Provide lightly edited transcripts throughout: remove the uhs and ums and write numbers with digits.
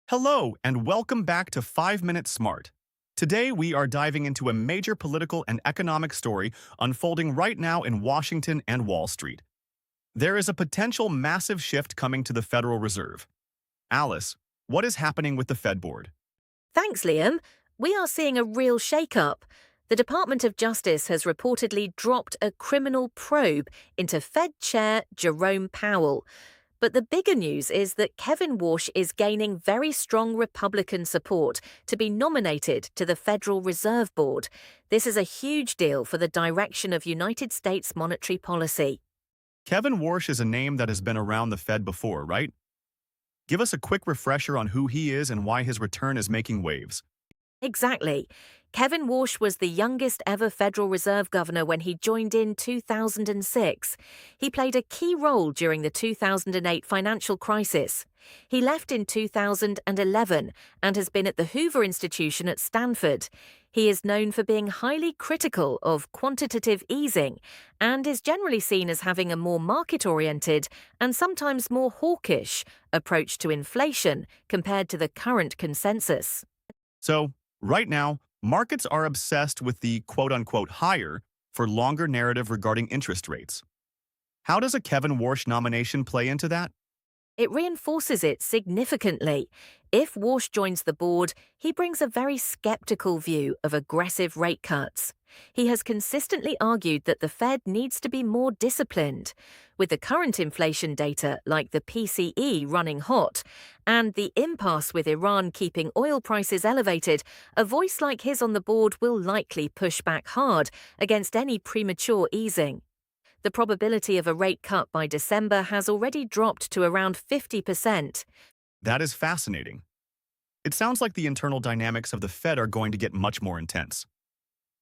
Hello, and welcome back to 5 Minute Smart. Today, we are diving into a major political and economic story unfolding right now in Washington and Wall Street. There is a potential massive shift coming to the Federal Reserve. Alice, what is happening with the Fed board? Thanks, Liam. We are seeing a real shakeup. The Department of Justice has reportedly dropped a criminal probe into Fed Chair Jerome Powell. But the bigger news is that Kevin Warsh is gaining very strong Republican support to be nominated to the Federal Reserve Board. This is a huge deal for the direction of United States monetary policy. Kevin Warsh is a name that has been around the Fed before, right? Give us a quick refresher on who he is and why his return is making waves. Exactly. Kevin Warsh was the youngest ever Federal Reserve governor when he joined in 2006. He played a key role during the 2008 financial crisis. He left in 2011 and has been at the Hoover Institution at Stanford. He is known for being highly critical of quantitative easing and is generally seen as having a more market-oriented and sometimes more hawkish approach to inflation compared to the current consensus. So, right now, markets are obsessed with the quote-unquote higher for longer narrative regarding interest rates. How does a Kevin Warsh nomination play into that? It reinforces it significantly. If Warsh joins the board, he brings a very skeptical view of aggressive rate cuts. He has consistently argued that the Fed needs to be more disciplined. With the current inflation data, like the PCE, running hot, and the impasse with Iran keeping oil prices elevated, a voice like his on the board will likely push back hard against any premature easing. The probability of a rate cut by December has already dropped to around 50%. That is fascinating. It sounds like the internal dynamics of the Fed are going to get much more intense.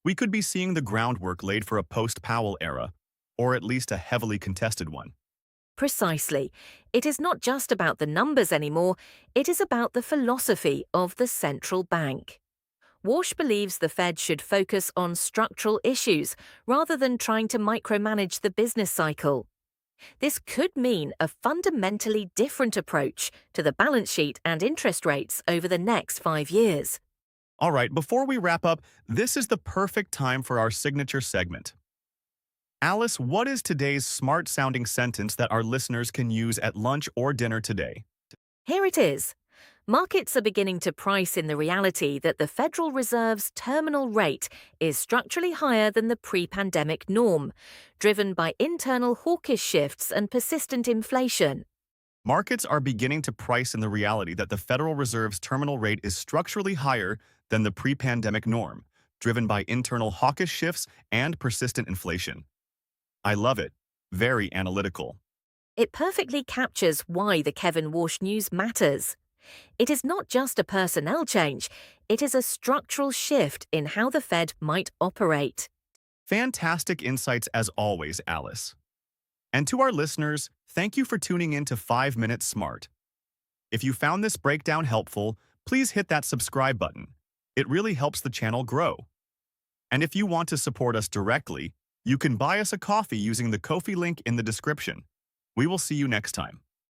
We could be seeing the groundwork laid for a post-Powell era, or at least a heavily contested one. Precisely. It is not just about the numbers anymore, it is about the philosophy of the central bank. Warsh believes the Fed should focus on structural issues rather than trying to micromanage the business cycle. This could mean a fundamentally different approach to the balance sheet and interest rates over the next 5 years. All right, before we wrap up, this is the perfect time for our signature segment. Alice, what is today's smart-sounding sentence that our listeners can use at lunch or dinner today? Here it is. Markets are beginning to price in the reality that the Federal Reserve's terminal rate is structurally higher than the pre-pandemic norm, driven by internal hawkish shifts and persistent inflation. Markets are beginning to price in the reality that the Federal Reserve's terminal rate is structurally higher than the pre-pandemic norm, driven by internal hawkish shifts and persistent inflation. I love it. Very analytical. It perfectly captures why the Kevin Warsh news matters. It is not just a personnel change, it is a structural shift in how the Fed might operate. Fantastic insights as always, Alice. And to our listeners, thank you for tuning in to 5 Minutes Smart. If you found this breakdown helpful, please hit that subscribe button. It really helps the channel grow. And if you want to support us directly, you can buy us a coffee using the Ko-fi link in the description. We will see you next time.